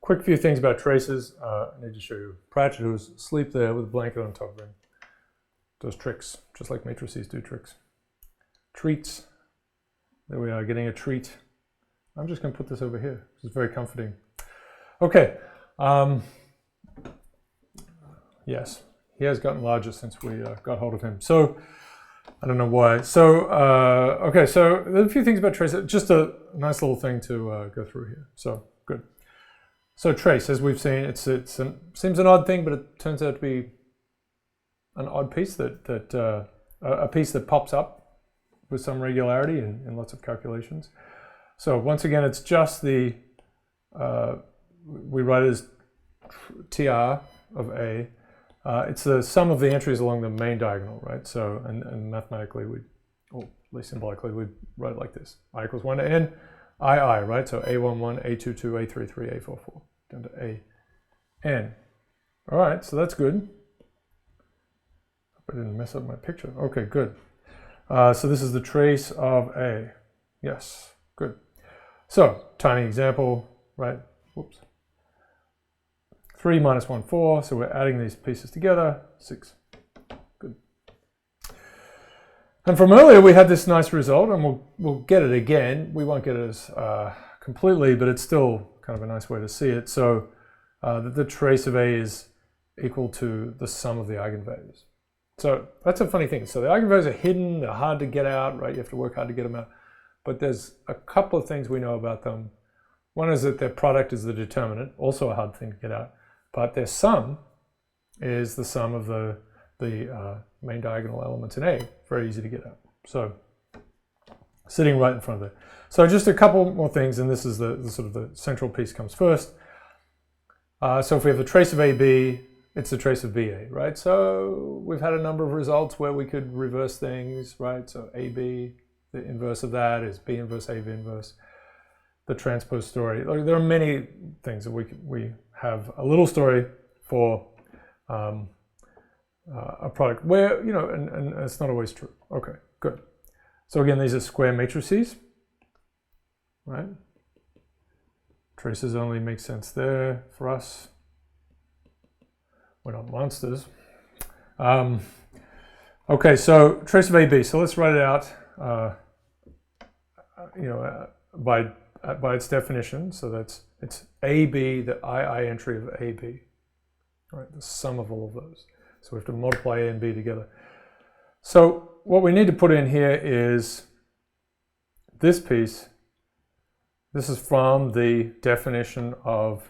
quick few things about traces. I need to show you Pratchett, who's asleep there with a blanket on top of him. Does tricks, just like matrices do tricks. Treats. There we are, getting a treat. I'm just going to put this over here. This is very comforting. Okay. Yes, he has gotten larger since we got hold of him. So, I don't know why. So, okay, so there's a few things about trace. Just a nice little thing to go through here. So, good. So, trace, as we've seen, it seems an odd thing, but it turns out to be an odd piece a piece that pops up with some regularity in lots of calculations. So, once again, it's just the, we write it as TR of A. It's the sum of the entries along the main diagonal, right? So, and mathematically, or at least symbolically, we'd write it like this. I equals 1 to n, I, right? So A11, A22, A33, A44, down to A, n. All right, so that's good. Hope I didn't mess up my picture. Okay, good. So this is the trace of A. Yes, good. So, tiny example, right? Whoops. 3 minus 1, 4. So we're adding these pieces together. 6. Good. And from earlier, we had this nice result, and we'll get it again. We won't get it as completely, but it's still kind of a nice way to see it. So that the trace of A is equal to the sum of the eigenvalues. So that's a funny thing. So the eigenvalues are hidden. They're hard to get out, right? You have to work hard to get them out. But there's a couple of things we know about them. One is that their product is the determinant, also a hard thing to get out. But their sum is the sum of the main diagonal elements in A. Very easy to get out. So sitting right in front of it. So just a couple more things, and this is the sort of the central piece comes first. So if we have the trace of AB, it's the trace of BA, right? So we've had a number of results where we could reverse things, right? So AB, the inverse of that is B inverse, AB inverse. The transpose story. There are many things that we have a little story for a product where, and it's not always true. Okay, good. So again, these are square matrices, right? Traces only make sense there for us. We're not monsters. Okay, so trace of AB. So let's write it out, by its definition. So it's AB, the II entry of AB, right? The sum of all of those. So we have to multiply A and B together. So what we need to put in here is this piece. This is from the definition of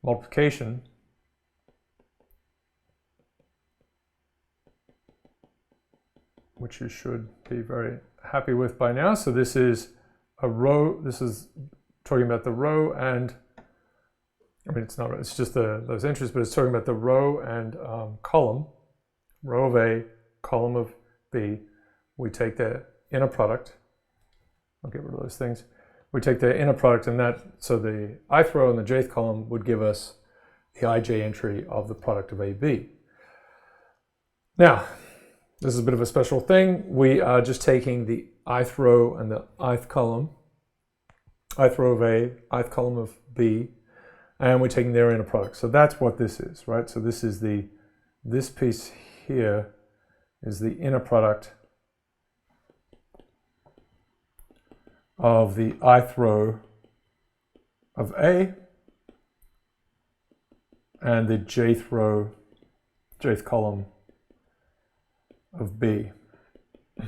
multiplication. Which you should be very happy with by now. So this is a row. This is talking about the row and, it's not, it's just those entries, but it's talking about the row and column. Row of A, column of B. We take their inner product. I'll get rid of those things. We take their inner product, and so the ith row and the jth column would give us the ij entry of the product of AB. Now, this is a bit of a special thing. We are just taking the ith row and the ith column, ith row of A, ith column of B, and we're taking their inner product. So that's what this is, right? So this is this piece here is the inner product of the ith row of A and the jth row, jth column of B. One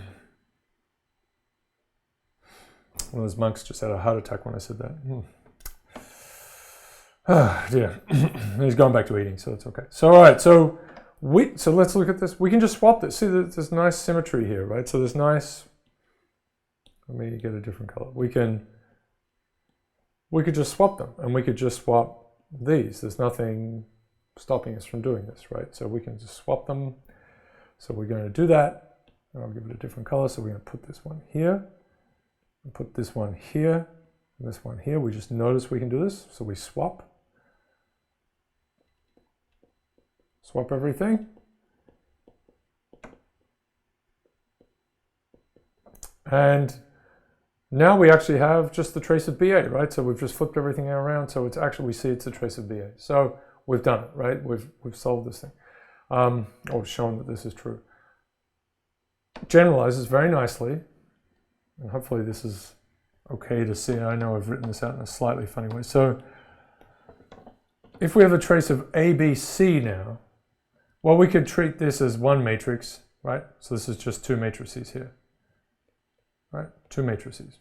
of those monks just had a heart attack when I said that. Ah, dear. He's going back to eating, so it's okay. So all right, so let's look at this. We can just swap this. See, there's nice symmetry here, right? So there's nice. Let me get a different color. We could just swap them, and we could just swap these. There's nothing stopping us from doing this, right? So we can just swap them. So we're going to do that, and I'll give it a different color. So we're going to put this one here, and put this one here, and this one here. We just notice we can do this, so we swap. Swap everything. And Now we actually have just the trace of BA, right? So we've just flipped everything around. So it's actually, we see it's a trace of BA. So we've done it, right? We've solved this thing, or shown that this is true. Generalizes very nicely, and hopefully this is okay to see. I know I've written this out in a slightly funny way. So if we have a trace of ABC now, well, we could treat this as one matrix, right? So this is just two matrices here, right? Two matrices.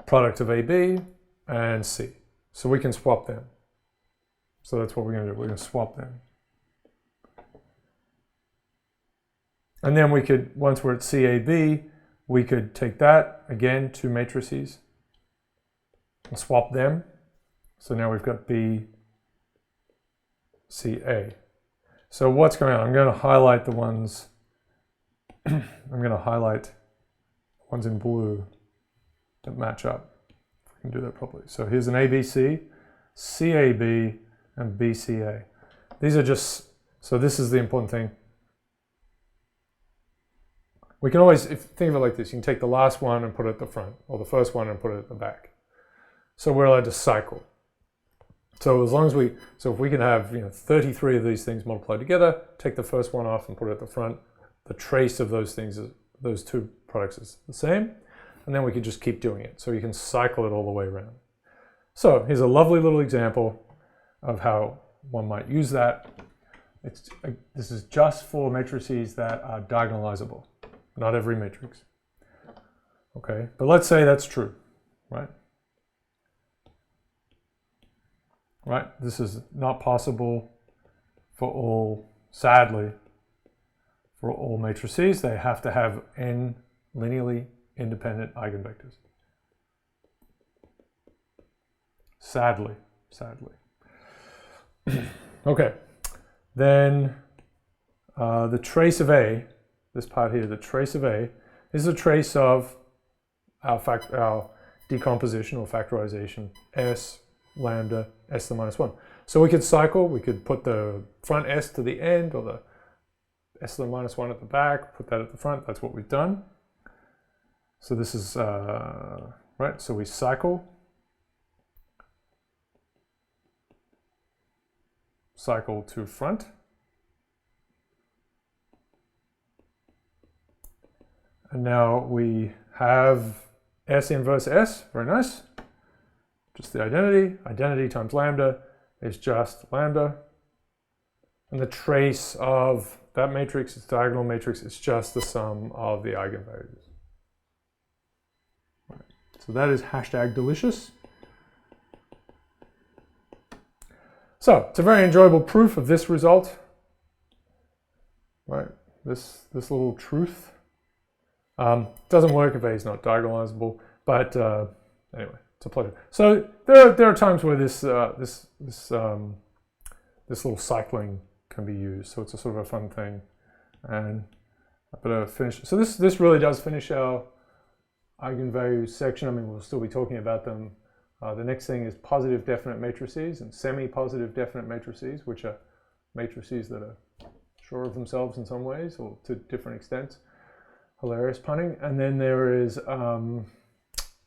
Product of AB and C. So we can swap them. So that's what we're going to do. We're going to swap them. And then we could, once we're at CAB, we could take that, again, two matrices, and swap them. So now we've got BCA. So what's going on? I'm going to highlight the ones, I'm going to highlight ones in blue that match up. If we can do that properly. So here's an ABC, CAB, and BCA. These are just, so this is the important thing. We can always, think of it like this, you can take the last one and put it at the front, or the first one and put it at the back. So we're allowed to cycle. So as long as so if we can have 33 of these things multiplied together, take the first one off and put it at the front, the trace of those things, those two products is the same, and then we can just keep doing it. So you can cycle it all the way around. So here's a lovely little example of how one might use that. This is just for matrices that are diagonalizable. Not every matrix. Okay, but let's say that's true, right? Right, this is not possible for all, sadly, for all matrices. They have to have n linearly independent eigenvectors. Sadly. Okay, then the trace of A, this part here, the trace of A, is a trace of our decomposition or factorization, S lambda s to the minus 1. So we could cycle, we could put the front s to the end, or the s to the minus 1 at the back, put that at the front. That's what we've done. So this is, right, so we cycle to front. And now we have S inverse S, very nice. Just the identity. Identity times lambda is just lambda. And the trace of that matrix, its diagonal matrix, is just the sum of the eigenvalues. Right. So that is hashtag delicious. So it's a very enjoyable proof of this result. Right, this little truth. Doesn't work if A is not diagonalizable, but anyway, it's a pleasure. So there are times where this little cycling can be used. So it's a sort of a fun thing, and I better finish. So this really does finish our eigenvalues section. I mean, we'll still be talking about them. The next thing is positive definite matrices and semi-positive definite matrices, which are matrices that are sure of themselves in some ways or to different extents. Hilarious punning. And then there is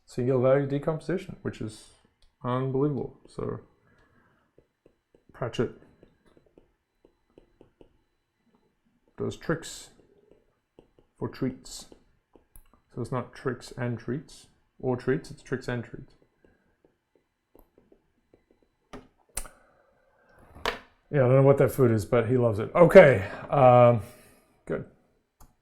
singular value decomposition, which is unbelievable. So Pratchett does tricks for treats. So it's not tricks and treats or treats, it's tricks and treats. Yeah, I don't know what that food is, but he loves it. Okay.